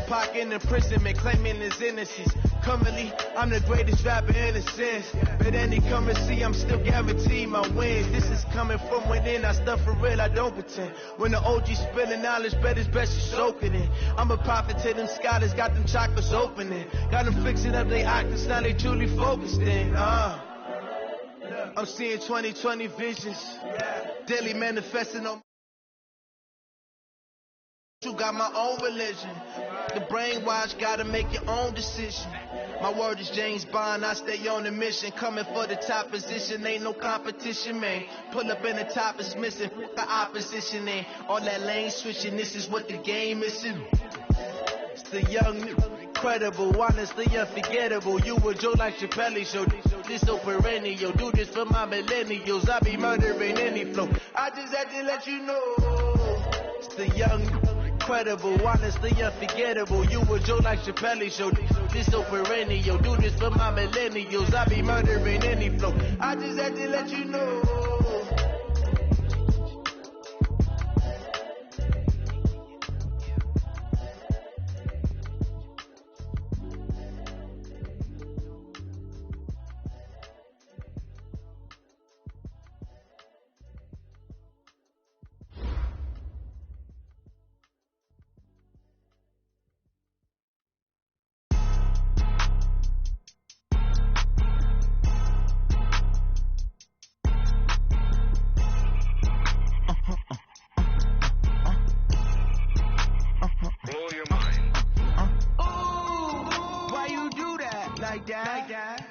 Pac in imprisonment, claiming his innocence. Currently, I'm the greatest rapper in a sense. But any come and see, I'm still guaranteed my wins. This is coming from within, I stuff for real, I don't pretend. When the OG spilling knowledge, bet it's best to soak it in. I'm a prophet to them scholars, got them chakras opening. Got them fixing up their octaves, now they truly focused in. I'm seeing 2020 visions, daily manifesting on. You got my own religion. The brainwash, gotta make your own decision. My word is James Bond, I stay on the mission. Coming for the top position, ain't no competition, man. Pull up in the top is missing, the opposition ain't. All that lane switching, this is what the game is. It's the young, incredible, honestly unforgettable. You a Joe like Chappelle show. This so perennial, do this for my millennials. I be murdering any flow. I just had to let you know. It's the young, incredible, honestly unforgettable. You a Joe like Chappelle show. This so perennial, do this for my millennials. I be murdering any flow. I just had to let you know.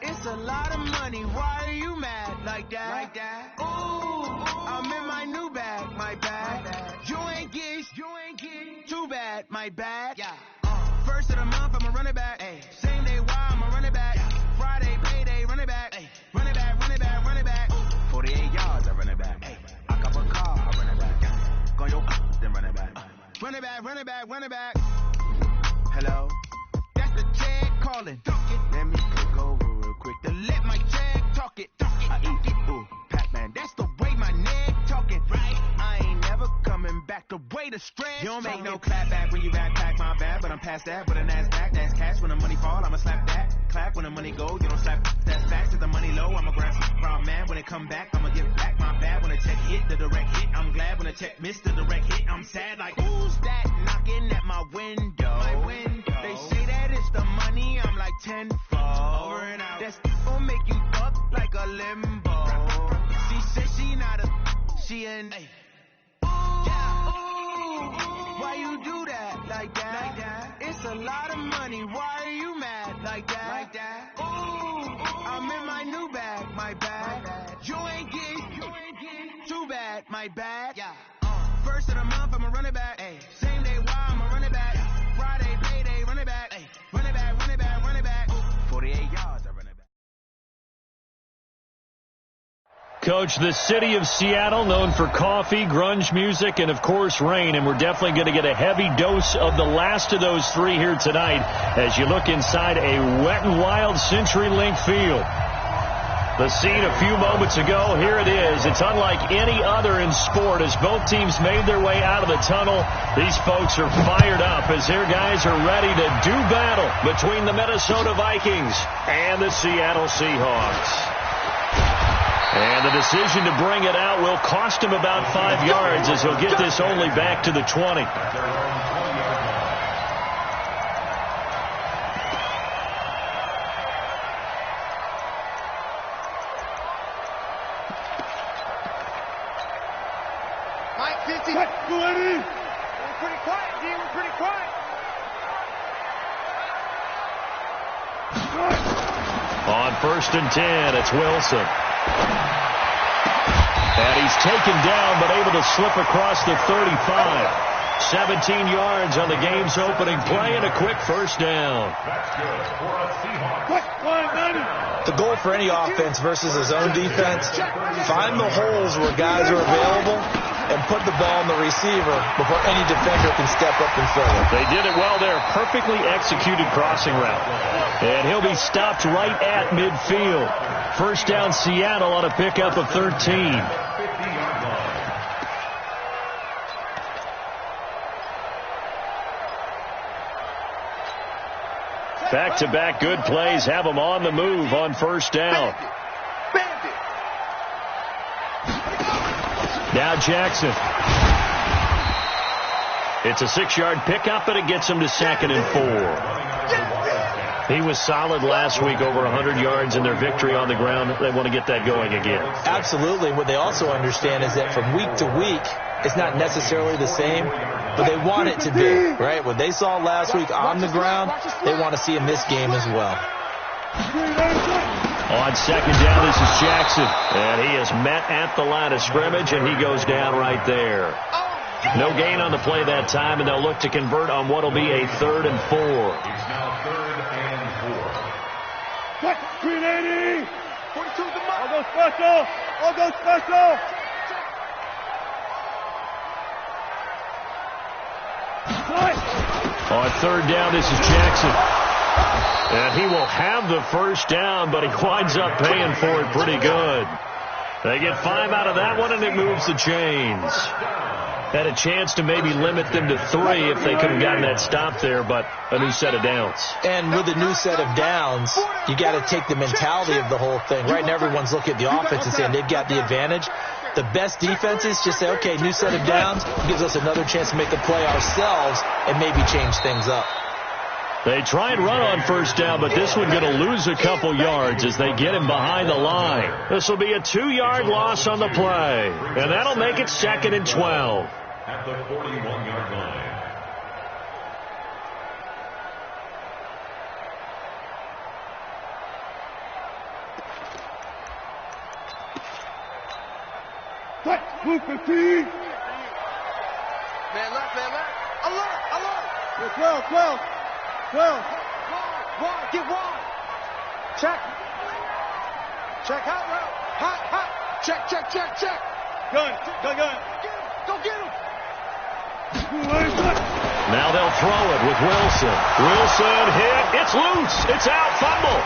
It's a lot of money, why are you mad like that? Ooh, I'm in my new bag, my bad. You ain't get too bad, my bad. Yeah. First of the month, I'ma run it back. Ay. Same day, why I'ma run it back. Friday, payday, run it back. Ay. Run it back, run it back, run it back. 48 yards, I run it back. Ay. I cop a car, I run it back. Go yo, then run it back. Run it back, run it back, run it back. Hello? That's the check calling. Let me click over real quick to let my check talk it. I eat it, ooh, Pac-Man. That's the way my neck talking. Right? I ain't never coming back. The way the stretch. You don't make no clap back when you backpack, my bad. But I'm past that with a NASDAQ. That's cash when the money fall. I'ma slap that. Clap when the money go. You don't slap. That's facts. If the money low, I'ma grab some brown man. When it come back, I'ma give back my bad. When the check hit, the direct hit. I'm glad when the check missed the direct hit. I'm sad like, who's that knocking at my window? My window. They say that it's the money. I'm like tenfold. Over and out. That's gonna make you up like a limbo. She said she not a, she an. Ooh, why you do that like that? It's a lot of money. Why are you mad like that? Ooh, I'm in my new bag, my bad. You ain't get too bad, my bad. Yeah. First of the month, I'ma run it back. Ay. Same day, why I'ma run it back. Friday, payday, run it back. Ay. Run it back, run it back, run it back. 48 yards, I run it back. Coach, the city of Seattle, known for coffee, grunge music, and, of course, rain. And we're definitely going to get a heavy dose of the last of those three here tonight as you look inside a Wet n Wild CenturyLink field. The scene a few moments ago, here it is. It's unlike any other in sport as both teams made their way out of the tunnel. These folks are fired up as their guys are ready to do battle between the Minnesota Vikings and the Seattle Seahawks. And the decision to bring it out will cost him about 5 yards as he'll get this only back to the 20. Mike 50. We're pretty quiet, D. We're pretty quiet. On 1st and 10, it's Wilson. And he's taken down but able to slip across the 35. 17 yards on the game's opening play and a quick first down. The goal for any offense versus his own defense, find the holes where guys are available and put the ball in the receiver before any defender can step up and fill it. They did it well there. Perfectly executed crossing route. And he'll be stopped right at midfield. First down Seattle on a pickup of 13. Back-to-back good plays have them on the move on first down. Now Jackson. It's a 6-yard pickup, and it gets him to 2nd and 4. He was solid last week, over 100 yards in their victory on the ground. They want to get that going again. Absolutely. What they also understand is that from week to week, it's not necessarily the same, but they want it to be, right? What they saw last week on the ground, they want to see in this game as well. On 2nd down, this is Jackson, and he is met at the line of scrimmage, and he goes down right there. No gain on the play that time, and they'll look to convert on what will be a 3rd and 4. It's now 3rd and 4. 380. 42 to mark. I'll go special. I'll go special. On 3rd down, this is Jackson. And he will have the first down, but he winds up paying for it pretty good. They get 5 out of that one, and it moves the chains. Had a chance to maybe limit them to 3 if they could have gotten that stop there, but a new set of downs. And with a new set of downs, you got to take the mentality of the whole thing. Right now, everyone's looking at the offense and saying they've got the advantage. The best defenses just say, okay, new set of downs gives us another chance to make a play ourselves and maybe change things up. They try and run on first down, but this one going to lose a couple yards as they get him behind the line. This will be a 2-yard loss on the play, and that'll make it 2nd and 12. At the 41-yard line. Move 15. Man left. Alert. 12. One. Get one. Check. Hot. Check. Gun. Go get him. Now they'll throw it with Wilson. Wilson hit. It's loose. It's out. Fumble.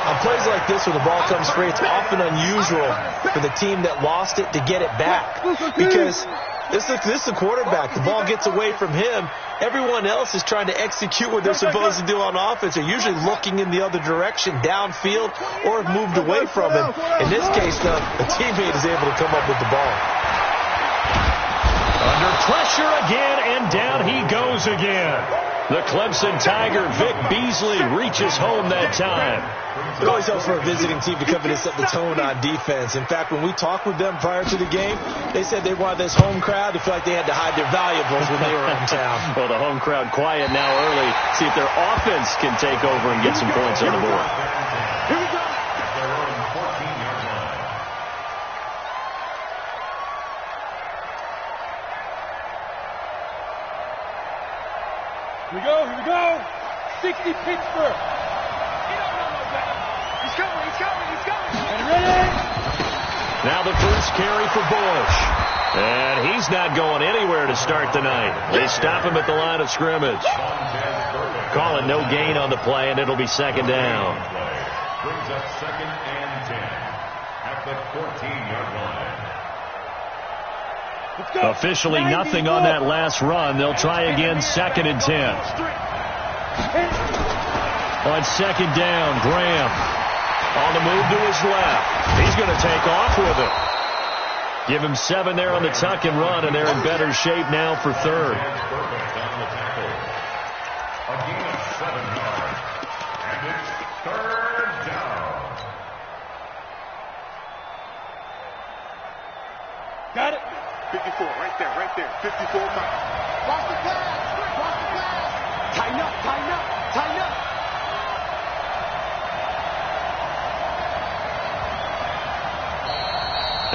On plays like this, when the ball comes free, it's often unusual for the team that lost it to get it back. Because this is the quarterback. The ball gets away from him. Everyone else is trying to execute what they're supposed to do on offense. They're usually looking in the other direction, downfield, or have moved away from him. In this case, though, the teammate is able to come up with the ball. Under pressure again, and down he goes again. The Clemson Tiger, Vic Beasley, reaches home that time. It always helps for a visiting team to come in and set the tone on defense. In fact, when we talked with them prior to the game, they said they wanted this home crowd to feel like they had to hide their valuables when they were in town. Well, the home crowd quiet now early. See if their offense can take over and get some points on the board. Here we go. Their own 14-yard line. Here we go. 60 Pittsburgh. He's coming. And ready. Now the first carry for Bush. And he's not going anywhere to start the night. They stop him at the line of scrimmage. Call it no gain on the play, and it'll be 2nd down. Brings up 2nd and 10 at the 14-yard line. Officially nothing on that last run. They'll try again 2nd and 10. On 2nd down, Graham on the move to his left. He's going to take off with it. Give him 7 there on the tuck and run, and they're in better shape now for 3rd. A gain of 7 yards, and it's 3rd down. Got it. 54, right there. 54 miles. Watch the pass. Tighten up.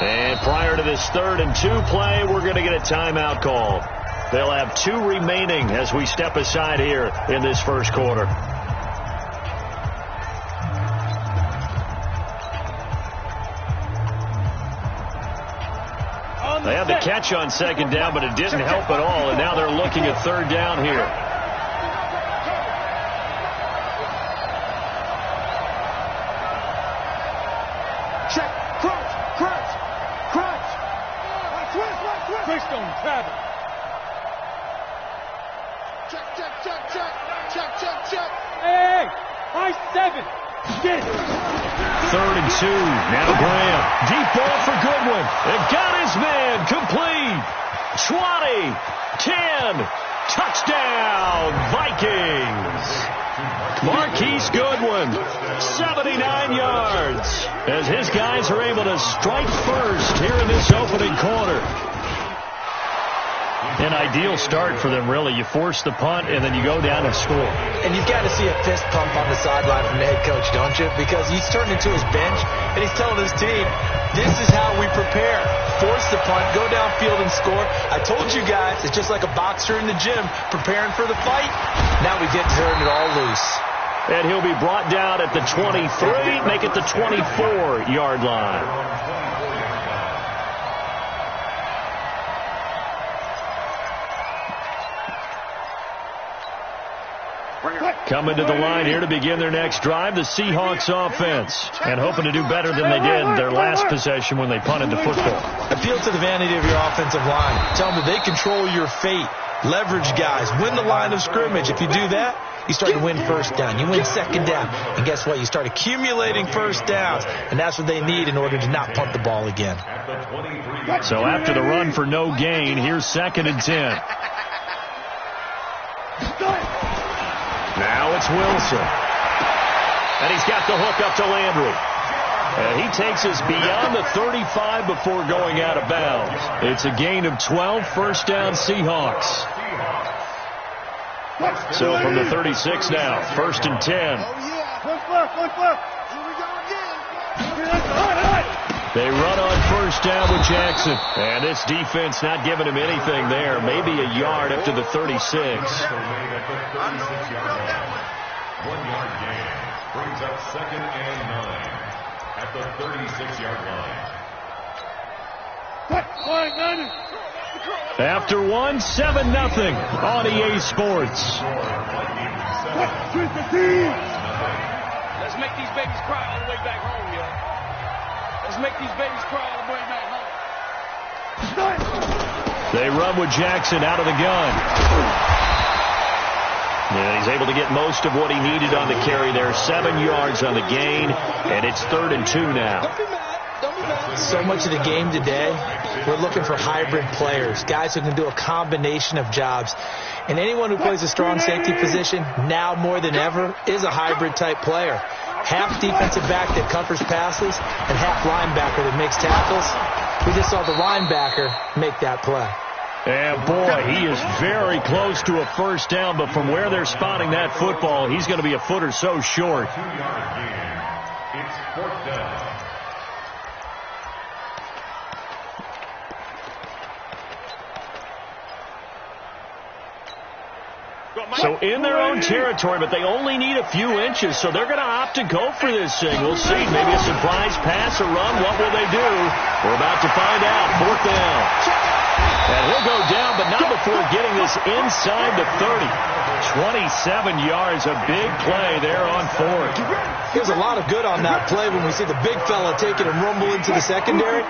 And prior to this 3rd and 2 play, we're going to get a timeout call. They'll have 2 remaining as we step aside here in this first quarter. They had the catch on 2nd down, but it didn't help at all, and now they're looking at 3rd down here. Check. Crunch. Twist on Travis. Hey, high 7. Get it. 3rd and 2. Now Graham. Deep ball for Goodwin. It got his man. Complete. 20. 10. Touchdown, Vikings. Marquise Goodwin, 79 yards, as his guys are able to strike first here in this opening quarter. An ideal start for them, really. You force the punt, and then you go down and score. And you've got to see a fist pump on the sideline from the head coach, don't you? Because he's turned into his bench, and he's telling his team, this is how we prepare. Force the punt, go downfield and score. I told you guys, it's just like a boxer in the gym preparing for the fight. Now we get to turn it all loose. And he'll be brought down at the 23, make it the 24-yard line. Coming to the line here to begin their next drive, the Seahawks offense. And hoping to do better than they did their last possession when they punted the football. Appeal to the vanity of your offensive line. Tell them that they control your fate. Leverage guys. Win the line of scrimmage. If you do that, you start to win first down. You win second down. And guess what? You start accumulating first downs. And that's what they need in order to not punt the ball again. So after the run for no gain, here's 2nd and 10. Now it's Wilson. And he's got the hook up to Landry. And he takes us beyond the 35 before going out of bounds. It's a gain of 12, first down Seahawks. So from the 36 now, 1st and 10. They run on first down with Jackson. And this defense not giving him anything there. Maybe a yard up to the 36. 1-yard gain brings up 2nd and 9 at the 36-yard line. After 1, 7-0 on EA Sports. Let's make these babies cry all the way back home, yo. Let's make these babies cry all the way back home. They run with Jackson out of the gun. And he's able to get most of what he needed on the carry there. 7 yards on the gain, and it's 3rd and 2 now. So much of the game today, we're looking for hybrid players, guys who can do a combination of jobs. And anyone who plays a strong safety position, now more than ever, is a hybrid-type player. Half defensive back that covers passes and half linebacker that makes tackles. We just saw the linebacker make that play. And, boy, he is very close to a first down, but from where they're spotting that football, he's going to be a foot or so short. 2-yard gain. It's 4th down. So in their own territory, but they only need a few inches, so they're going to opt to go for this thing. We'll see. Maybe a surprise pass or run. What will they do? We're about to find out. 4th down. And he'll go down, but not before getting this inside the 30. 27 yards, a big play there on 4th. There's a lot of good on that play when we see the big fella take it and rumble into the secondary.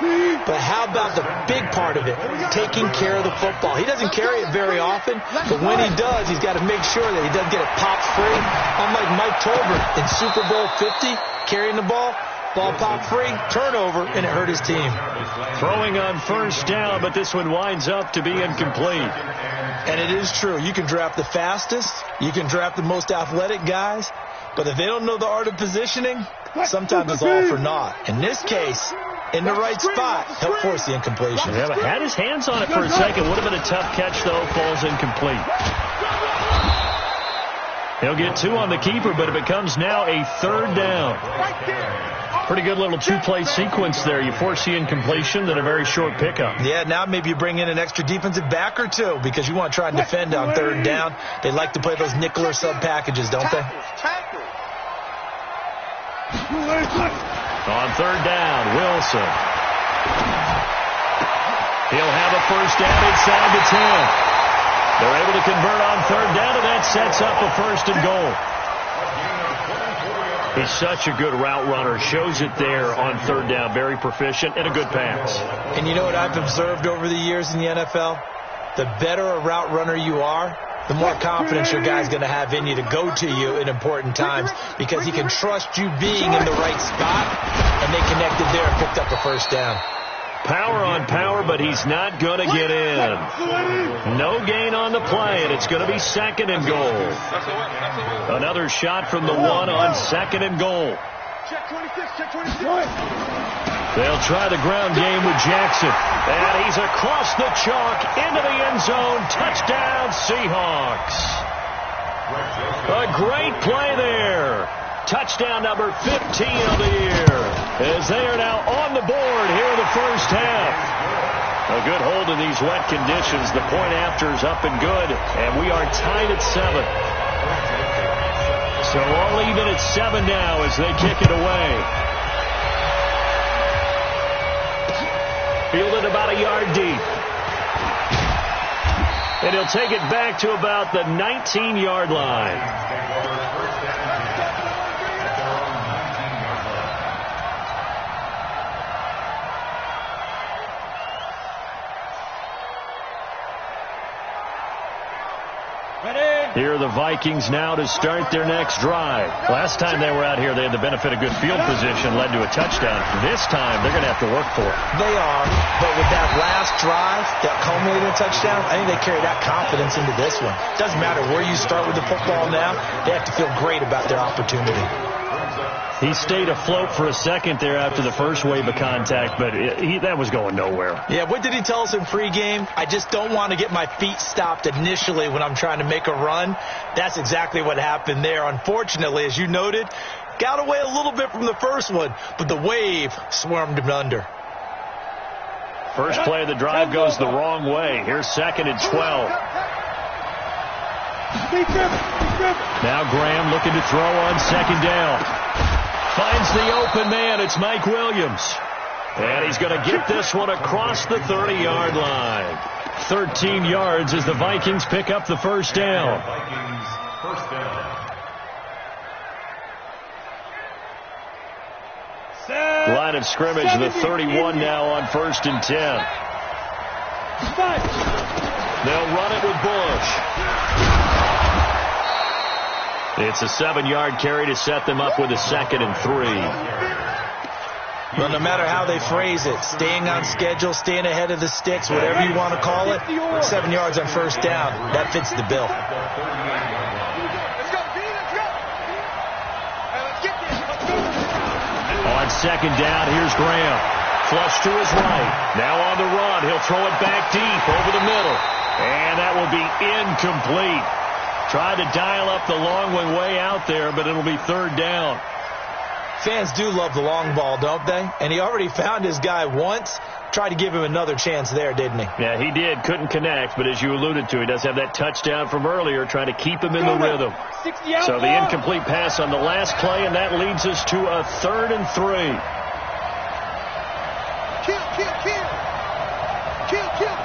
But how about the big part of it, taking care of the football? He doesn't carry it very often, but when he does, he's got to make sure that he doesn't get it popped free. Unlike Mike Tolbert in Super Bowl 50, carrying the ball popped free, turnover, and it hurt his team. Throwing on first down, but this one winds up to be incomplete. And it is true. You can draft the fastest. You can draft the most athletic guys. But if they don't know the art of positioning, sometimes it's all for naught. In this case, in the right spot, he'll force the incompletion. Yeah, but had his hands on it for a second. Would have been a tough catch, though. Falls incomplete. He'll get 2 on the keeper, but it becomes now a 3rd down. Pretty good little 2-play sequence there. You force the incompletion, then a very short pickup. Yeah, now maybe you bring in an extra defensive back or 2 because you want to try and defend on 3rd down. They like to play those nickel or sub packages, don't they? On 3rd down, Wilson. He'll have a first down inside the 10. They're able to convert on 3rd down, and that sets up a 1st and goal. He's such a good route runner. Shows it there on 3rd down. Very proficient and a good pass. And you know what I've observed over the years in the NFL? The better a route runner you are, the more confidence your guy's going to have in you to go to you in important times, because he can trust you being in the right spot, and they connected there and picked up a first down. Power on power, but he's not going to get in. No gain on the play, and it's going to be 2nd and goal. Another shot from the 1 on 2nd and goal. They'll try the ground game with Jackson. And he's across the chalk into the end zone. Touchdown, Seahawks. A great play there. Touchdown number 15 of the year, as they are now on the board here in the first half. A good hold in these wet conditions. The point after is up and good, and we are tied at 7. So all even at 7 now as they kick it away. Fielded about a yard deep. And he'll take it back to about the 19-yard line. Here are the Vikings now to start their next drive. Last time they were out here, they had the benefit of good field position, led to a touchdown. This time, they're going to have to work for it. They are, but with that last drive that culminated in a touchdown, I think they carry that confidence into this one. Doesn't matter where you start with the football now, they have to feel great about their opportunity. He stayed afloat for a second there after the first wave of contact, but that was going nowhere. Yeah, what did he tell us in pregame? I just don't want to get my feet stopped initially when I'm trying to make a run. That's exactly what happened there. Unfortunately, as you noted, got away a little bit from the first one, but the wave swarmed him under. First play of the drive goes the wrong way. Here's 2nd and 12. Now Graham looking to throw on 2nd down. Finds the open man. It's Mike Williams. And he's going to get this one across the 30-yard line. 13 yards as the Vikings pick up the first down. Line of scrimmage, the 31 now on 1st and 10. They'll run it with Bush. It's a 7-yard carry to set them up with a 2nd and 3. Well, no matter how they phrase it, staying on schedule, staying ahead of the sticks, whatever you want to call it, 7 yards on first down, that fits the bill. On 2nd down, here's Graham. Flush to his right. Now on the run. He'll throw it back deep over the middle. And that will be incomplete. Tried to dial up the long one way out there, but it'll be 3rd down. Fans do love the long ball, don't they? And he already found his guy once. Tried to give him another chance there, didn't he? Yeah, he did. Couldn't connect, but as you alluded to, he does have that touchdown from earlier, trying to keep him in the rhythm. So the incomplete pass on the last play, and that leads us to a 3rd and 3.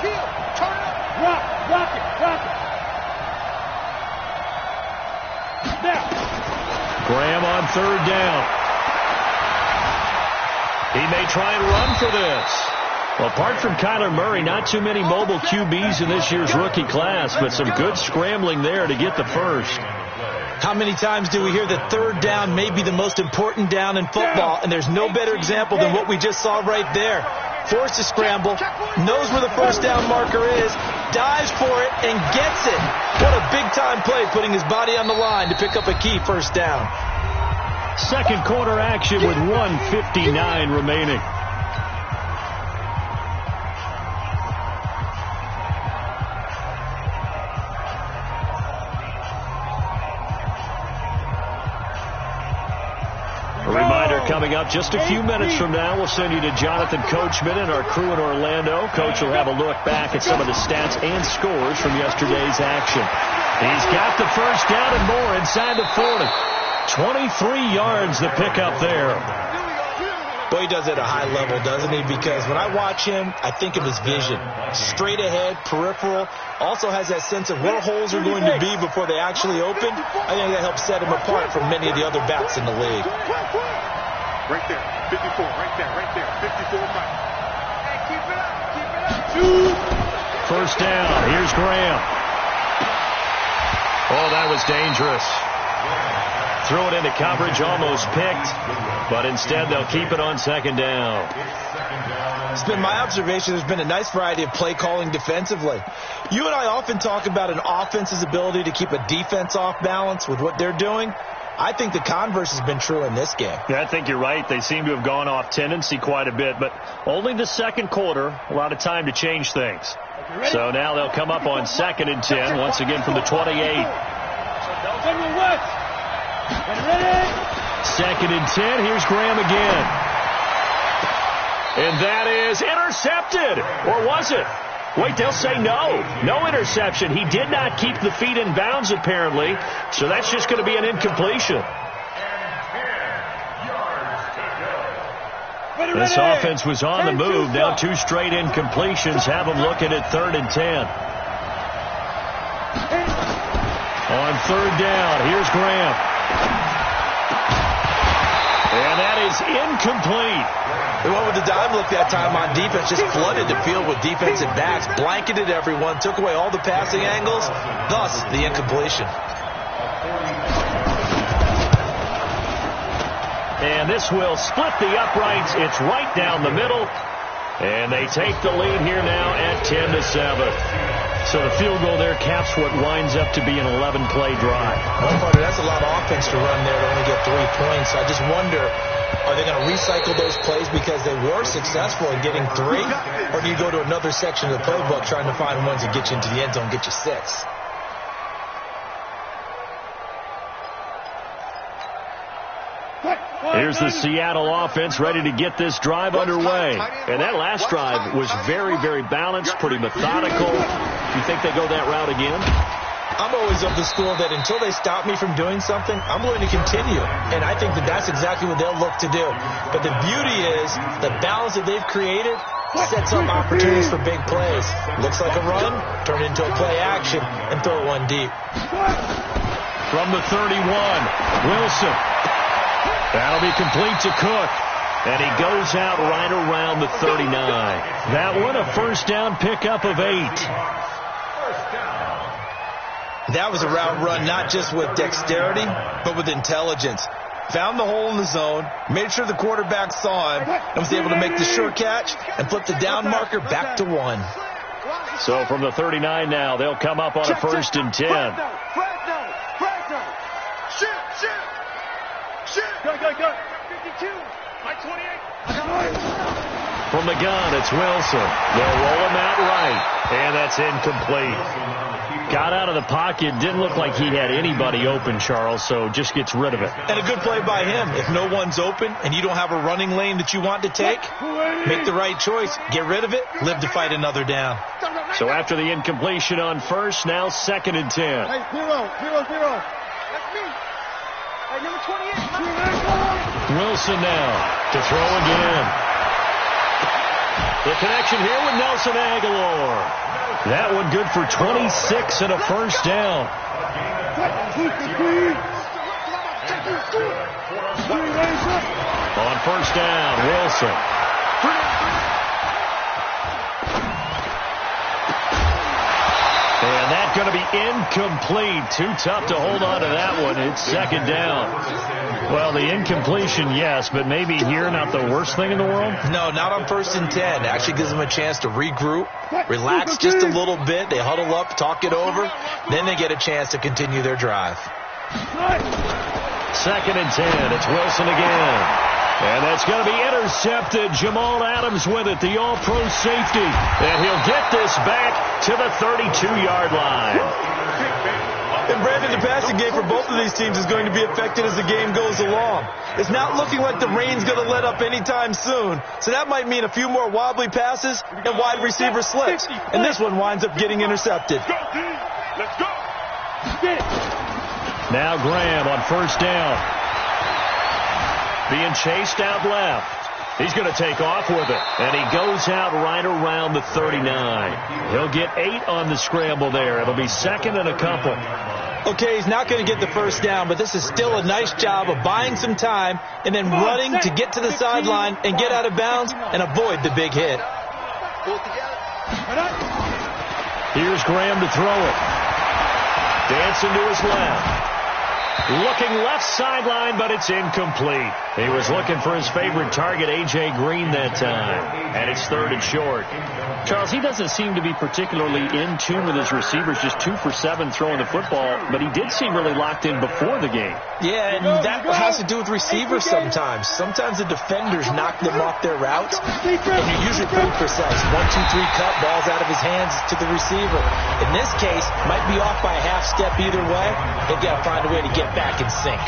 Kill. Turn it up. Rock it. Now. Graham on 3rd down. He may try and run for this. Well, apart from Kyler Murray, not too many mobile QBs in this year's rookie class, but some good scrambling there to get the first. How many times do we hear that 3rd down may be the most important down in football, and there's no better example than what we just saw right there. Forced to scramble, knows where the first down marker is, dives for it, and gets it. What a big-time play, putting his body on the line to pick up a key first down. Second quarter action with 1:59 remaining. A reminder coming up just a few minutes from now. We'll send you to Jonathan Coachman and our crew in Orlando. Coach will have a look back at some of the stats and scores from yesterday's action. He's got the first down and more inside the 40. 23 yards the pickup there. Boy, he does it at a high level, doesn't he? Because when I watch him, I think of his vision. Straight ahead, peripheral. Also has that sense of where holes are going to be before they actually open. I think that helps set him apart from many of the other backs in the league. Right there. 54. Right there. 54. Hey, keep it up. First down. Here's Graham. Oh, that was dangerous. Threw it into coverage, almost picked, but instead they'll keep it on second down. It's been my observation there's been a nice variety of play calling defensively. You and I often talk about an offense's ability to keep a defense off balance with what they're doing. I think the converse has been true in this game. Yeah, I think you're right. They seem to have gone off tendency quite a bit, but only the second quarter, a lot of time to change things. So now they'll come up on 2nd and 10, once again from the 28. 2nd and 10, here's Graham again. And that is intercepted, or was it? Wait, they'll say no. No interception. He did not keep the feet in bounds, apparently, so that's just going to be an incompletion. This offense was on the move. Now 2 straight incompletions have them looking at 3rd and 10. On 3rd down, here's Graham. And that is incomplete. They went with the dime look that time on defense, just flooded the field with defensive backs, blanketed everyone, took away all the passing angles, thus the incompletion. And this will split the uprights. It's right down the middle. And they take the lead here now at 10-7. So the field goal there caps what winds up to be an 11-play drive. That's a lot of offense to run there to only get 3 points. So I just wonder, are they going to recycle those plays because they were successful in getting 3? Or do you go to another section of the playbook trying to find ones that get you into the end zone, get you 6? Here's the Seattle offense ready to get this drive underway. And that last drive was very, very balanced, pretty methodical. Do you think they go that route again? I'm always of the school that until they stop me from doing something, I'm going to continue. And I think that that's exactly what they'll look to do. But the beauty is the balance that they've created sets up opportunities for big plays. Looks like a run, turn it into a play action, and throw it one deep. From the 31, Wilson. That'll be complete to Cook. And he goes out right around the 39. That one, a first down pickup of 8. That was a route run not just with dexterity, but with intelligence. Found the hole in the zone, made sure the quarterback saw him, and was able to make the sure catch and flip the down marker back to 1. So from the 39 now, they'll come up on a 1st and 10. Go. 52. My 28. From the gun, it's Wilson. They'll roll him out right, and that's incomplete. Got out of the pocket, didn't look like he had anybody open, Charles, so just gets rid of it. And a good play by him. If no one's open and you don't have a running lane that you want to take, make the right choice. Get rid of it, live to fight another down. So after the incompletion on 1st, now 2nd and 10. Hey, 0. That's me. Hey, number 28. Wilson now to throw again. The connection here with Nelson Aguilar. That one good for 26 and a first down. On 1st down, Wilson. And that's going to be incomplete. Too tough to hold on to that one. It's 2nd down. Well, the incompletion, yes, but maybe here not the worst thing in the world? No, not on 1st and 10. Actually gives them a chance to regroup, relax just a little bit. They huddle up, talk it over. Then they get a chance to continue their drive. 2nd and 10. It's Wilson again. And that's going to be intercepted. Jamal Adams with it, the all-pro safety. And he'll get this back to the 32-yard line. And Brandon, the passing game for both of these teams is going to be affected as the game goes along. It's not looking like the rain's going to let up anytime soon. So that might mean a few more wobbly passes and wide receiver slips. And this one winds up getting intercepted. Let's go. Now Graham on 1st down. Being chased out left. He's going to take off with it. And he goes out right around the 39. He'll get 8 on the scramble there. It'll be 2nd and a couple. Okay, he's not going to get the first down, but this is still a nice job of buying some time and then running to get to the sideline and get out of bounds and avoid the big hit. Here's Graham to throw it. Dancing to his left. Looking left sideline, but it's incomplete. He was looking for his favorite target, A.J. Green, that time. And it's 3rd and short. Charles, he doesn't seem to be particularly in tune with his receivers, just 2 for 7 throwing the football, but he did seem really locked in before the game. Yeah, and that has to do with receivers sometimes. Sometimes the defenders knock them off their routes, and you're usually pretty precise. 1, 2, 3 cut, balls out of his hands to the receiver. In this case, might be off by a half step either way. They've got to find a way to get back in sync.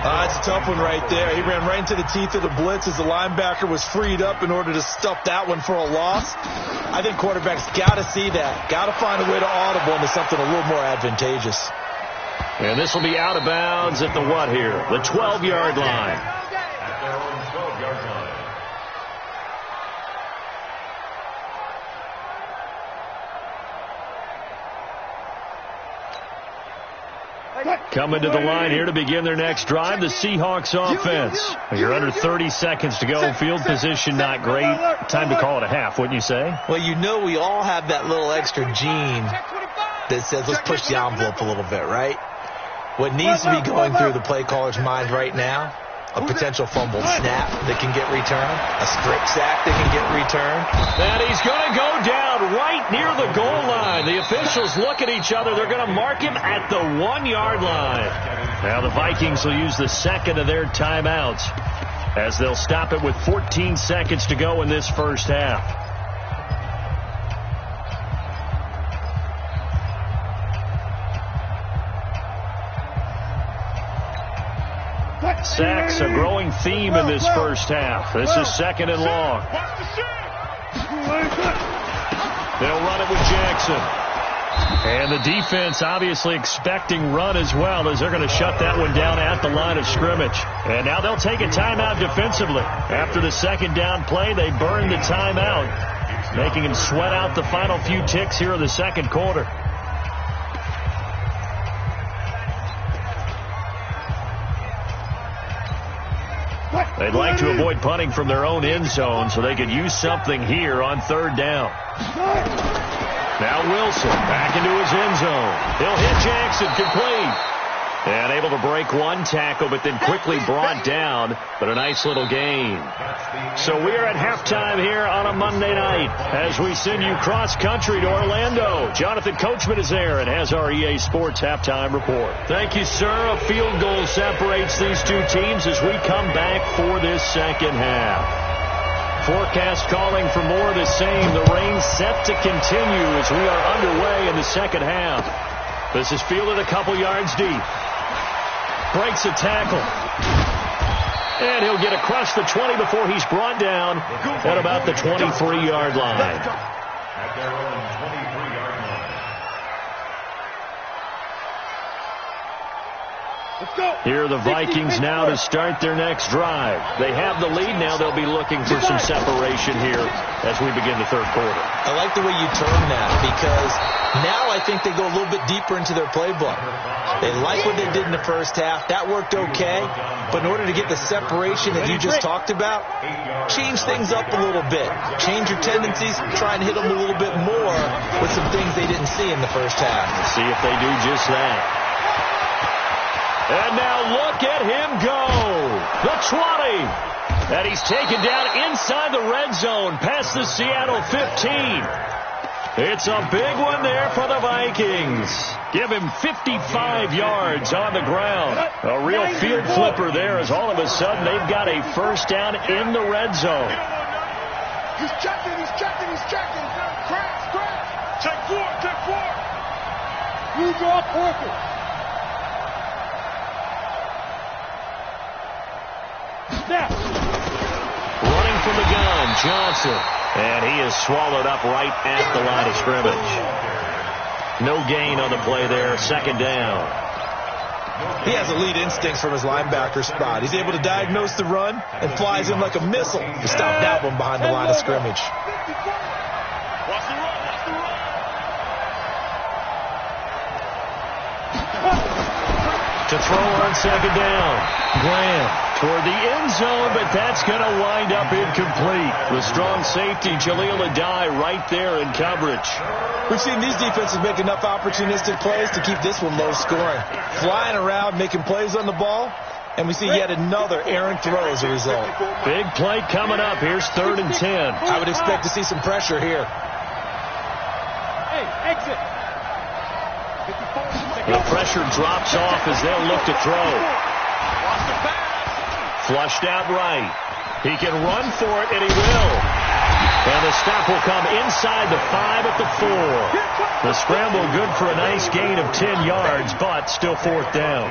It's a tough one right there. He ran right into the teeth of the blitz as the linebacker was freed up in order to stuff that one for a loss. I think quarterbacks got to see that. Got to find a way to audible into something a little more advantageous. And this will be out of bounds at the what here? The 12-yard line. At their own 12-yard line. Coming to the line here to begin their next drive, the Seahawks offense. You're under 30 seconds to go. Field position not great. Time to call it a half, wouldn't you say? Well, you know we all have that little extra gene that says let's push the envelope a little bit, right? What needs to be going through the play caller's mind right now, a potential fumbled snap that can get returned, a strip sack that can get returned. And he's going to go down right near the goal line. The officials look at each other. They're going to mark him at the 1-yard line. Now the Vikings will use the second of their timeouts as they'll stop it with 14 seconds to go in this first half. Sacks, a growing theme in this first half. This is 2nd and long. They'll run it with Jackson. And the defense obviously expecting run as well, as they're going to shut that one down at the line of scrimmage. And now they'll take a timeout defensively. After the second down play, they burn the timeout, making them sweat out the final few ticks here in the second quarter. They'd like to avoid punting from their own end zone so they could use something here on 3rd down. Now Wilson back into his end zone. He'll hit Jackson, complete. And able to break one tackle, but then quickly brought down. But a nice little gain. So we are at halftime here on a Monday night as we send you cross-country to Orlando. Jonathan Coachman is there and has our EA Sports halftime report. Thank you, sir. A field goal separates these two teams as we come back for this second half. Forecast calling for more of the same. The rain set to continue as we are underway in the second half. This is fielded a couple yards deep. Breaks a tackle. And he'll get across the 20 before he's brought down at about the 23-yard line. At their own 23-yard line. Here are the Vikings now to start their next drive. They have the lead. Now they'll be looking for some separation here as we begin the third quarter. I like the way you term that because now I think they go a little bit deeper into their playbook. They like what they did in the first half. That worked okay. But in order to get the separation that you just talked about, change things up a little bit. Change your tendencies. Try and hit them a little bit more with some things they didn't see in the first half. Let's see if they do just that. And now look at him go. The 20. And he's taken down inside the red zone past the Seattle 15. It's a big one there for the Vikings. Give him 55 yards on the ground. A real field flipper there as all of a sudden they've got a first down in the red zone. He's checking. Crash. Check four. You draw perfect. Snap. Running from the gun, Johnson. And he is swallowed up right at the line of scrimmage. No gain on the play there. Second down. He has elite instincts from his linebacker spot. He's able to diagnose the run and flies in like a missile to stop that one behind the line of scrimmage. Watch the run. To throw on second down. Graham toward the end zone, but that's going to wind up incomplete. The strong safety, Jaleel Adai, right there in coverage. We've seen these defenses make enough opportunistic plays to keep this one low scoring. Flying around, making plays on the ball, and we see yet another errant throw as a result. Big play coming up. Here's 3rd and 10. I would expect to see some pressure here. Hey, exit. The pressure drops off as they'll look to throw. Flushed out right. He can run for it, and he will. And the stop will come inside the 5 at the 4. The scramble good for a nice gain of 10 yards, but still 4th down.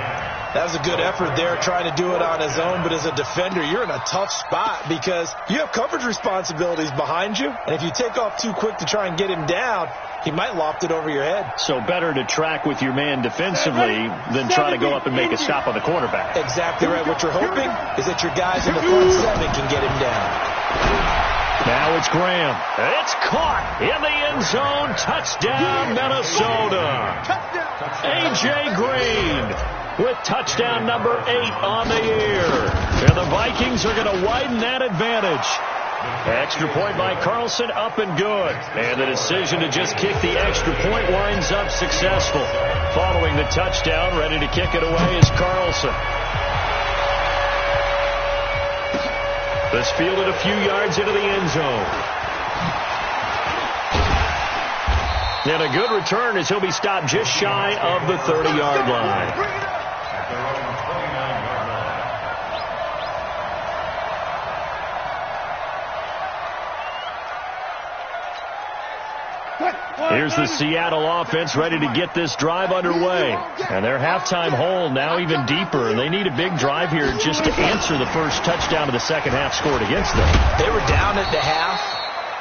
That was a good effort there, trying to do it on his own, but as a defender, you're in a tough spot because you have coverage responsibilities behind you, and if you take off too quick to try and get him down, he might loft it over your head. So better to track with your man defensively than try to go up and make a stop on the quarterback. Exactly right. What you're hoping is that your guys in the front 7 can get him down. Now it's Graham. It's caught in the end zone. Touchdown, Minnesota. A.J. Green with touchdown number 8 on the year. And the Vikings are going to widen that advantage. Extra point by Carlson, up and good. And the decision to just kick the extra point winds up successful. Following the touchdown, ready to kick it away is Carlson. This fielded a few yards into the end zone. And a good return as he'll be stopped just shy of the 30-yard line. Here's the Seattle offense ready to get this drive underway. And their halftime hole now even deeper, and they need a big drive here just to answer the first touchdown of the second half scored against them. They were down at the half.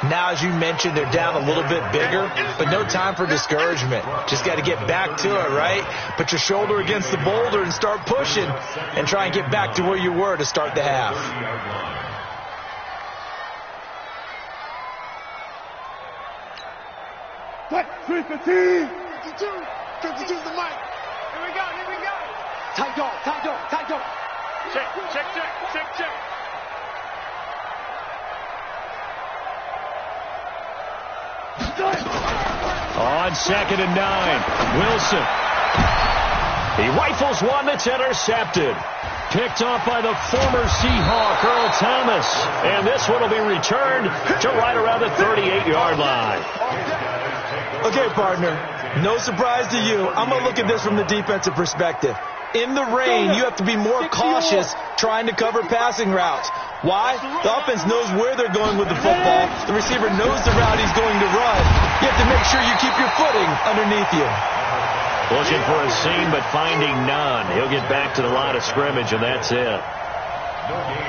Now, as you mentioned, they're down a little bit bigger, but no time for discouragement. Just got to get back to it, right? Put your shoulder against the boulder and start pushing and try and get back to where you were to start the half. What? 315. 52. 52's the mic. Here we go. Tight dog. Check. On 2nd and 9, Wilson. He rifles one that's intercepted. Picked off by the former Seahawk, Earl Thomas. And this one will be returned to right around the 38-yard line. Okay, partner, no surprise to you. I'm going to look at this from the defensive perspective. In the rain, you have to be more cautious trying to cover passing routes. Why? The offense knows where they're going with the football. The receiver knows the route he's going to run. You have to make sure you keep your footing underneath you. Looking for a seam, but finding none. He'll get back to the line of scrimmage, and that's it.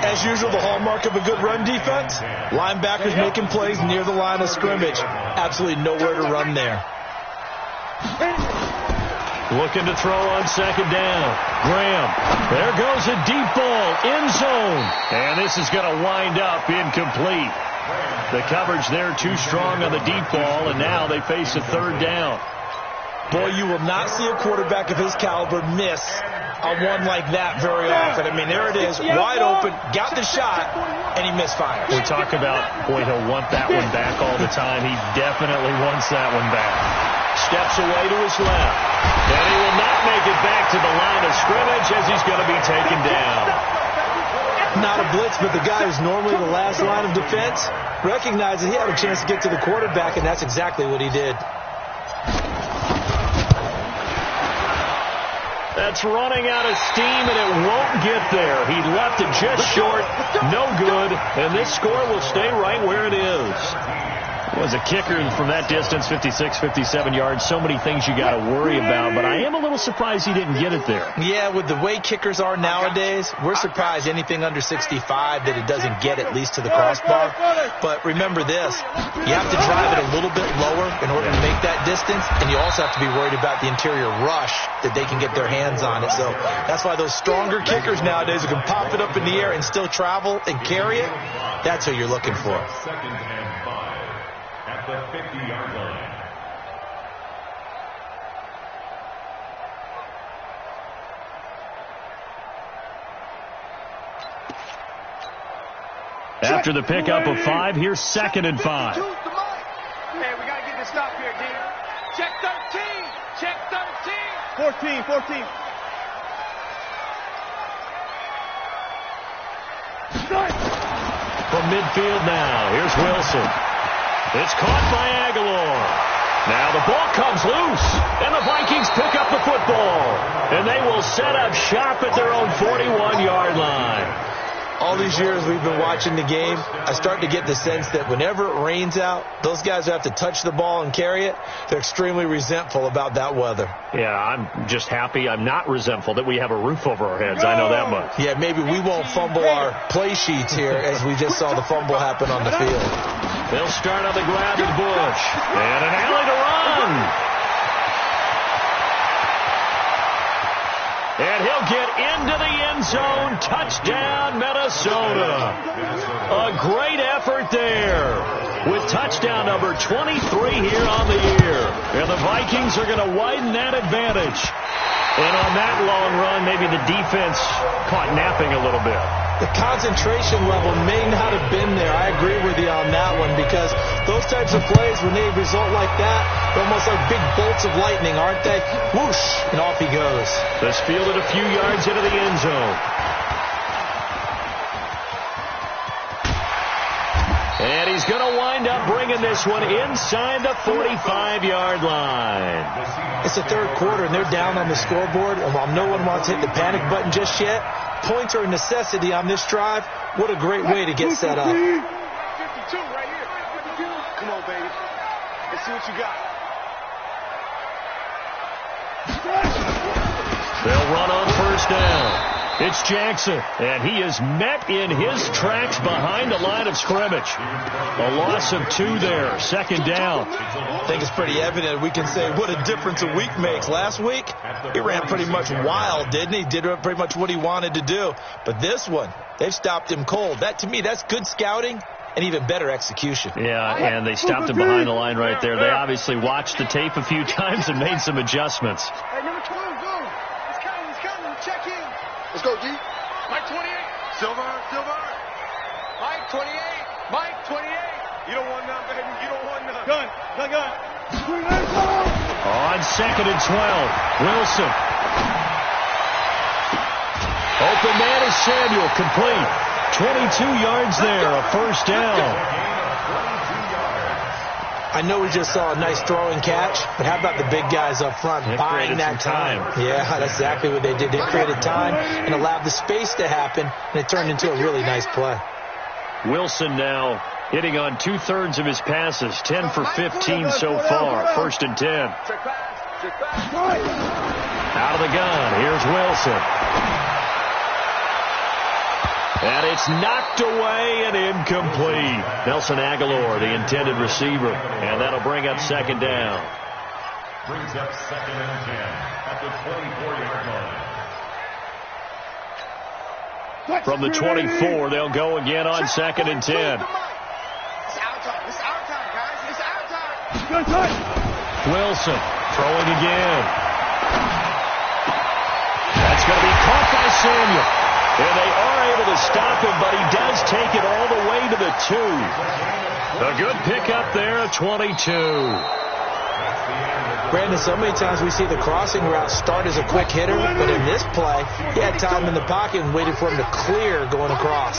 As usual, the hallmark of a good run defense, linebackers making plays near the line of scrimmage. Absolutely nowhere to run there. Looking to throw on 2nd down. Graham. There goes a deep ball. End zone. And this is going to wind up incomplete. The coverage there too strong on the deep ball, and now they face a 3rd down. Boy, you will not see a quarterback of his caliber miss a one like that very often. I mean, there it is, wide open, got the shot, and he misfires. We talk about, boy, he'll want that one back all the time. He definitely wants that one back. Steps away to his left. And he will not make it back to the line of scrimmage as he's going to be taken down. Not a blitz, but the guy who's normally the last line of defense recognized that he had a chance to get to the quarterback, and that's exactly what he did. That's running out of steam, and it won't get there. He left it just short, no good, and this score will stay right where it is. Was a kicker from that distance, 56, 57 yards. So many things you got to worry about, but I am a little surprised he didn't get it there. Yeah, with the way kickers are nowadays, we're surprised anything under 65 that it doesn't get at least to the crossbar. But remember this, you have to drive it a little bit lower in order to make that distance, and you also have to be worried about the interior rush that they can get their hands on it. So that's why those stronger kickers nowadays who can pop it up in the air and still travel and carry it, that's who you're looking for. 2nd and 5 at the 50-yard line. After the pickup of 5, here's 2nd and 5. Hey, we got to get this stop here, D. Check 13. Check 13. 14. From midfield now, here's Wilson. It's caught by Aguilar. Now the ball comes loose, and the Vikings pick up the football. And they will set up shop at their own 41-yard line. All these years we've been watching the game, I start to get the sense that whenever it rains out, those guys who have to touch the ball and carry it, they're extremely resentful about that weather. Yeah, I'm just happy I'm not resentful that we have a roof over our heads. I know that much. Yeah, maybe we won't fumble our play sheets here as we just saw the fumble happen on the field. They'll start on the grab at Bush. And an alley to run. And he'll get into the end zone. Touchdown, Minnesota. A great effort there with touchdown number 23 here on the year. And the Vikings are going to widen that advantage. And on that long run, maybe the defense caught napping a little bit. The concentration level may not have been there. I agree with you on that one because those types of plays, when they result like that, they're almost like big bolts of lightning, aren't they? Whoosh, and off he goes. This fielded a few yards into the end zone. And he's going to wind up bringing this one inside the 45-yard line. It's the third quarter, and they're down on the scoreboard. And while no one wants to hit the panic button just yet, points are a necessity on this drive. What a great way to get set up. 52 right here. 52. Come on, baby. Let's see what you got. They'll run on first down. It's Jackson, and he is met in his tracks behind the line of scrimmage. A loss of 2 there, 2nd down. I think it's pretty evident. We can say what a difference a week makes. Last week, he ran pretty much wild, didn't he? Did pretty much what he wanted to do. But this one, they've stopped him cold. That, to me, that's good scouting and even better execution. Yeah, and they stopped him behind the line right there. They obviously watched the tape a few times and made some adjustments. Hey, number 12, go. He's coming. Check in. Let's go, G. Mike 28. Silver. Mike 28. Mike 28. You don't want none, baby. You don't want none. Gun. On 2nd and 12, Wilson. Open man is Samuel, complete. 22 yards there, a first down. I know we just saw a nice throwing catch, but how about the big guys up front buying that time? Yeah, that's exactly what they did. They created time and allowed the space to happen, and it turned into a really nice play. Wilson now hitting on 2/3 of his passes, 10 for 15 so far. 1st and 10. Out of the gun, here's Wilson. And it's knocked away and incomplete. Nelson Aguilar, the intended receiver. And that'll bring up 2nd down. Brings up 2nd and 10 at the 24-yard line. From the 24, they'll go again on 2nd and 10. It's our time. It's our time, guys. It's our time. Wilson throwing again. That's going to be caught by Samuel. And they are able to stop him, but he does take it all the way to the 2. A good pickup there at 22. Brandon, so many times we see the crossing route start as a quick hitter, but in this play, he had time in the pocket and waited for him to clear going across.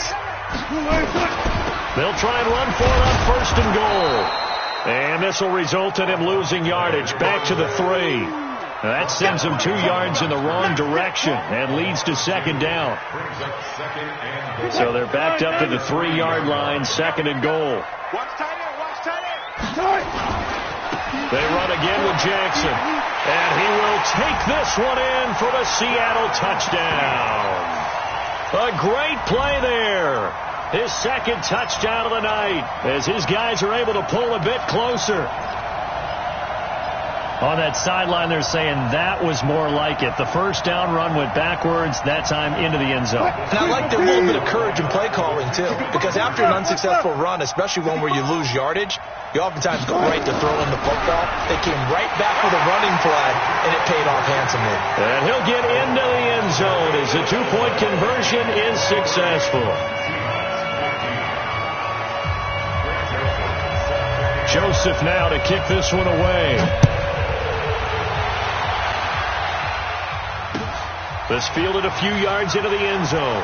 They'll try and run for it on 1st and goal. And this will result in him losing yardage back to the 3. That sends him 2 yards in the wrong direction and leads to 2nd down. So they're backed up to the 3-yard line, 2nd and goal. Watch tight end. They run again with Jackson. And he will take this one in for the Seattle touchdown. A great play there. His 2nd touchdown of the night as his guys are able to pull a bit closer. On that sideline, they're saying that was more like it. The first down run went backwards, that time into the end zone. And I like their little bit of courage in play calling, too, because after an unsuccessful run, especially one where you lose yardage, you oftentimes go right to throwing the football. They came right back with a running play, and it paid off handsomely. And he'll get into the end zone as the 2-point conversion is successful. Joseph now to kick this one away. This fielded a few yards into the end zone.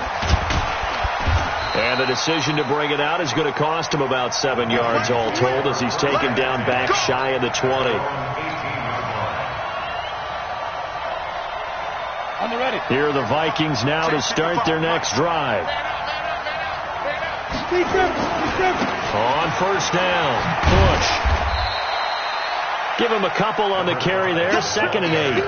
And the decision to bring it out is going to cost him about 7 yards all told as he's taken down back shy of the 20. Here are the Vikings now to start their next drive. On first down, Bush. Give him a couple on the carry there, 2nd and 8.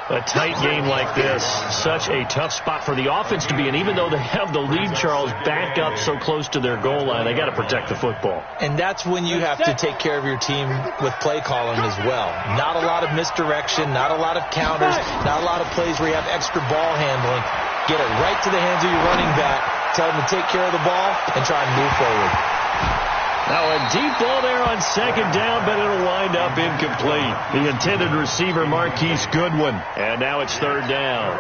A tight game like this, such a tough spot for the offense to be in. Even though they have the lead, Charles, back up so close to their goal line, they got to protect the football. And that's when you have to take care of your team with play calling as well. Not a lot of misdirection, not a lot of counters, not a lot of plays where you have extra ball handling. Get it right to the hands of your running back, tell them to take care of the ball, and try and move forward. Now a deep ball there on 2nd down, but it'll wind up incomplete. The intended receiver, Marquise Goodwin. And now it's 3rd down.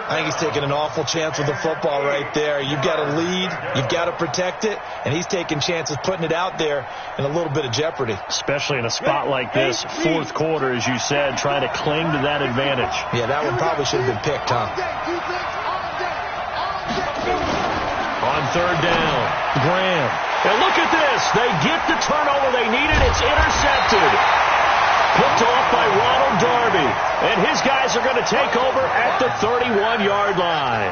I think he's taking an awful chance with the football right there. You've got to lead, you've got to protect it, and he's taking chances putting it out there in a little bit of jeopardy. Especially in a spot like this, 4th quarter, as you said, trying to cling to that advantage. Yeah, that one probably should have been picked, huh? On 3rd down, Graham. And look at this. They get the turnover they needed. It's intercepted. Picked off by Ronald Darby. And his guys are going to take over at the 31-yard line.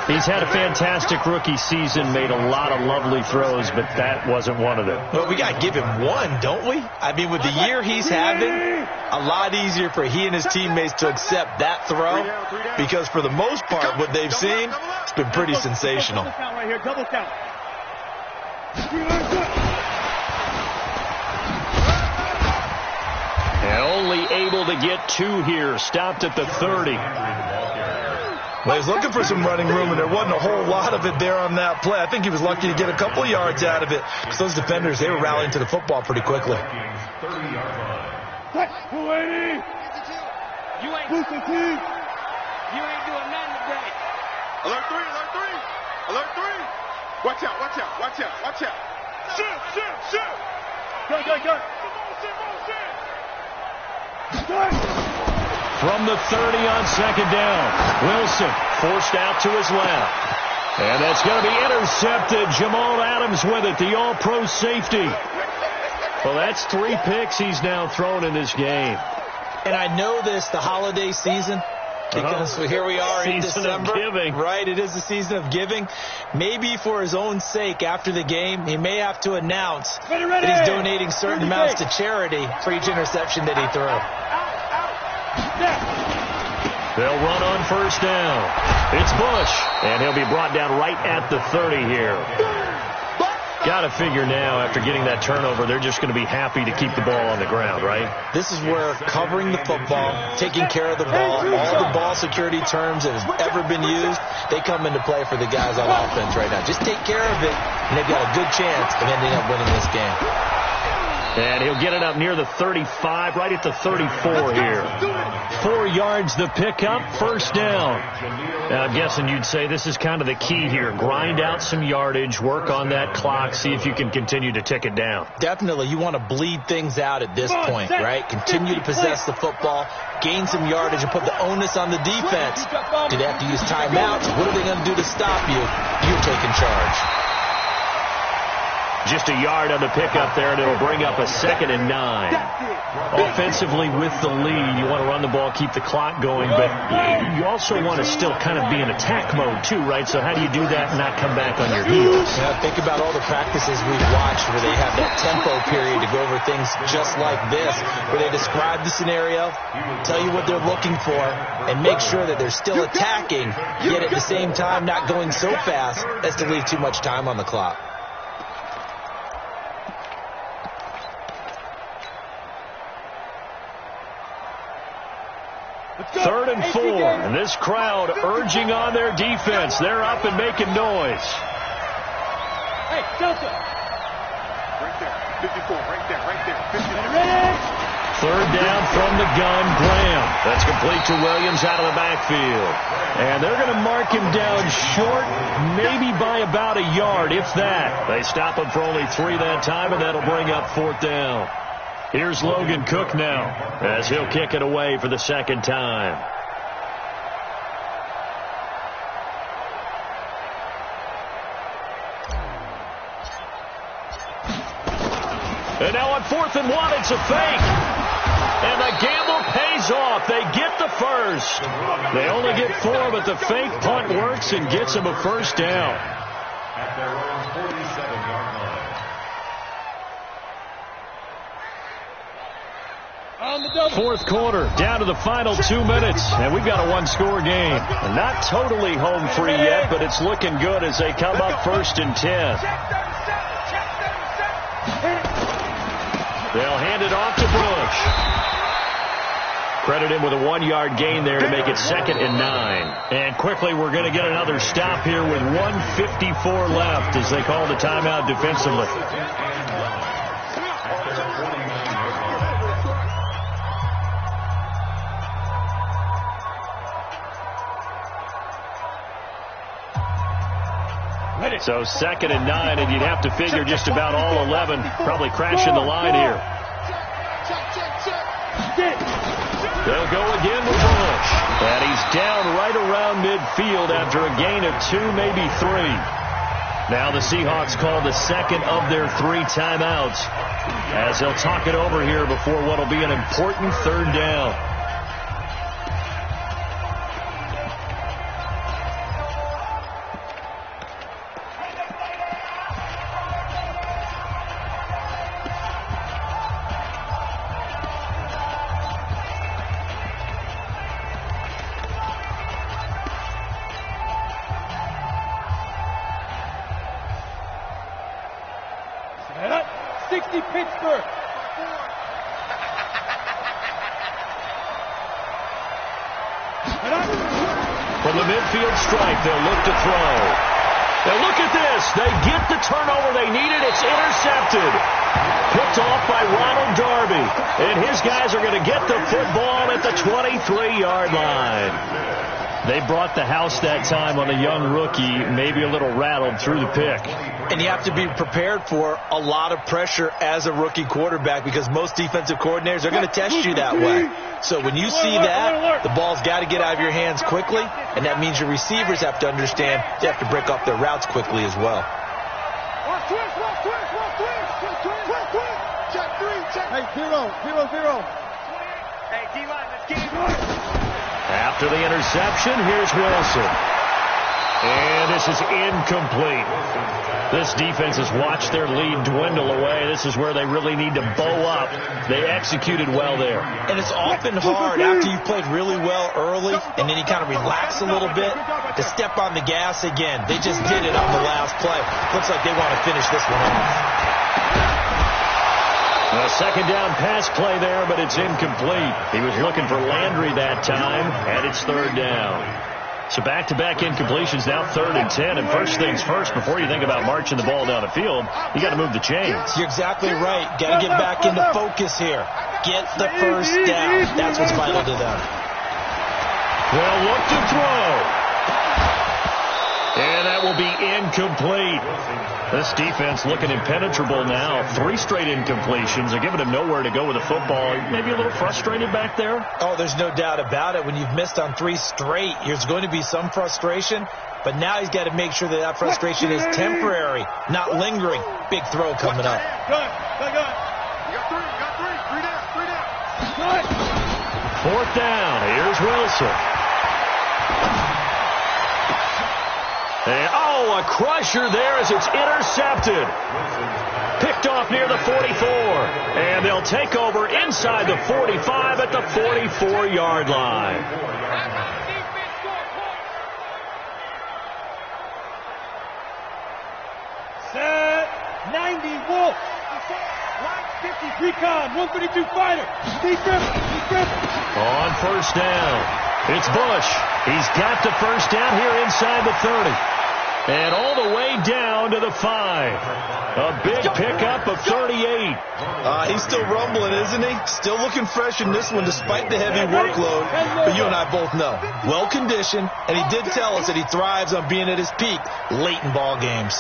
He's had a fantastic rookie season, made a lot of lovely throws, but that wasn't one of them. Well, we got to give him one, don't we? I mean, with the year he's having, a lot easier for he and his teammates to accept that throw because for the most part, what they've seen, it's been pretty sensational. Double count right here, double count. And only able to get 2 here. Stopped at the 30. Well, he's looking for some running room, and there wasn't a whole lot of it there on that play. I think he was lucky to get a couple yards out of it because those defenders, they were rallying to the football pretty quickly. 280. You ain't doing nothing today. Alert 3, alert 3. Alert 3. Watch out, watch out, watch out, watch out. Shoot, shoot, shoot. Go. From the 30 on 2nd down, Wilson forced out to his left. And that's going to be intercepted. Jamal Adams with it, the all-pro safety. Well, that's 3 picks he's now thrown in this game. And I know this, the holiday season, because here we are in December. Season of giving. Right, it is the season of giving. Maybe for his own sake after the game, he may have to announce that he's donating certain amounts to charity for each interception that he threw. They'll run on 1st down. It's Bush, and he'll be brought down right at the 30 here. Got to figure now, after getting that turnover, they're just going to be happy to keep the ball on the ground, right? This is where covering the football, taking care of the ball, all the ball security terms that have ever been used, they come into play for the guys on offense right now. Just take care of it, and they've got a good chance of ending up winning this game. And he'll get it up near the 35, right at the 34 here. 4 yards the pickup, 1st down. Now, I'm guessing you'd say this is kind of the key here. Grind out some yardage, work on that clock, see if you can continue to tick it down. Definitely, you want to bleed things out at this point, right? Continue to possess the football, gain some yardage, and put the onus on the defense. Do they have to use timeouts? What are they going to do to stop you? You're taking charge. Just a yard on the pickup there, and it'll bring up a 2nd and 9. Offensively with the lead, you want to run the ball, keep the clock going, but you also want to still kind of be in attack mode too, right? So how do you do that and not come back on your heels? Yeah, think about all the practices we've watched where they have that tempo period to go over things just like this, where they describe the scenario, tell you what they're looking for, and make sure that they're still attacking, yet at the same time not going so fast as to leave too much time on the clock. Third and 4, and this crowd urging on their defense. They're up and making noise. Hey, Delta. Right there, 54, right there, right there. 54. third down from the gun. Graham. That's complete to Williams out of the backfield. And they're going to mark him down short, maybe by about a yard, if that. They stop him for only 3 that time, and that'll bring up 4th down. Here's Logan Cook now, as he'll kick it away for the second time. And now on 4th and 1, it's a fake. And the gamble pays off. They get the first. They only get 4, but the fake punt works and gets them a first down. At their own 47-yard line. 4th quarter, down to the final 2 minutes, and we've got a 1-score game. Not totally home free yet, but it's looking good as they come up 1st and 10. They'll hand it off to Bush. Credit him with a 1-yard gain there to make it 2nd and 9. And quickly, we're going to get another stop here with 1:54 left as they call the timeout defensively. So 2nd and 9, and you'd have to figure just about all 11 probably crashing the line here. They'll go again with Bush. And he's down right around midfield after a gain of 2, maybe 3. Now the Seahawks call the second of their 3 timeouts as they'll talk it over here before what will be an important 3rd down. From the midfield stripe, they'll look to throw. Now look at this. They get the turnover they needed. It's intercepted. Picked off by Ronald Darby. And his guys are going to get the football at the 23-yard line. They brought the house that time on a young rookie, maybe a little rattled through the pick. And you have to be prepared for a lot of pressure as a rookie quarterback because most defensive coordinators are going to test you that way. So when you see that, the ball's got to get out of your hands quickly, and that means your receivers have to understand they have to break off their routes quickly as well. Hey, 0-0-0. Hey, D-line, let's get it. After the interception, here's Wilson. And this is incomplete. This defense has watched their lead dwindle away. This is where they really need to bow up. They executed well there. And it's often hard after you've played really well early and then you kind of relax a little bit to step on the gas again. They just did it on the last play. Looks like they want to finish this one off. A second down pass play there, but it's incomplete. He was looking for Landry that time, and it's 3rd down. So back-to-back incompletions, now 3rd and 10. And first things first, before you think about marching the ball down the field, you got to move the chains. You're exactly right. Got to get back into focus here. Get the first down. That's what's vital to them. They'll look to throw. And that will be incomplete. This defense looking impenetrable now. 3 straight incompletions. They're giving him nowhere to go with the football. Maybe a little frustrated back there? Oh, there's no doubt about it. When you've missed on 3 straight, there's going to be some frustration. But now he's got to make sure that that frustration is temporary, not lingering. Big throw coming up. Good. You got 3. 3 down. Good. 4th down. Here's Wilson. And, a crusher there as it's intercepted. Picked off near the 44. And they'll take over inside the 45 at the 44-yard line. Set. 90 Wolf. Line 50. Recon. 132 fighter. Defense. On 1st down. It's Bush. He's got the 1st down here inside the 30. And all the way down to the 5. A big pickup of 38. He's still rumbling, isn't he? Still looking fresh in this one despite the heavy workload. But you and I both know, well-conditioned, and he did tell us that he thrives on being at his peak late in ball games.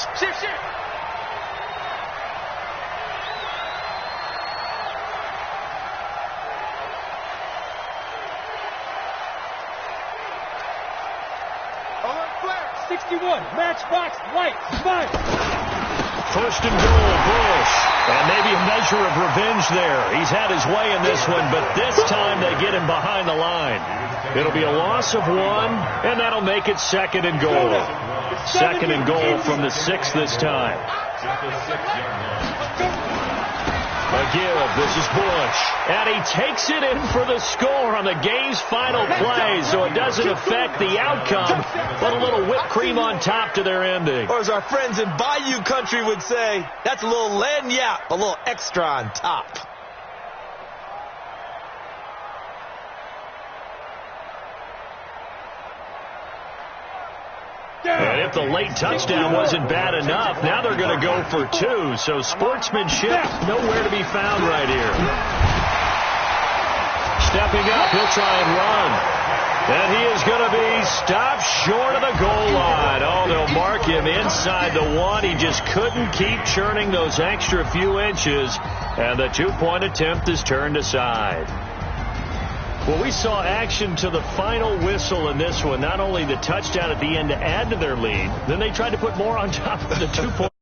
Matchbox, white, 5. First and goal, Bush. And maybe a measure of revenge there. He's had his way in this one, but this time they get him behind the line. It'll be a loss of 1, and that'll make it second and goal. Second and goal from the 6 this time. A give. This is Bush. And he takes it in for the score on the game's final play, so it doesn't affect the outcome, but a little whipped cream on top to their ending. Or as our friends in Bayou country would say, that's a little lagniappe, a little extra on top. And if the late touchdown wasn't bad enough, now they're going to go for 2. So sportsmanship nowhere to be found right here. Stepping up, he'll try and run. And he is going to be stopped short of the goal line. Oh, they'll mark him inside the 1. He just couldn't keep churning those extra few inches. And the 2-point attempt is turned aside. Well, we saw action to the final whistle in this one. Not only the touchdown at the end to add to their lead, then they tried to put more on top of the 2-point.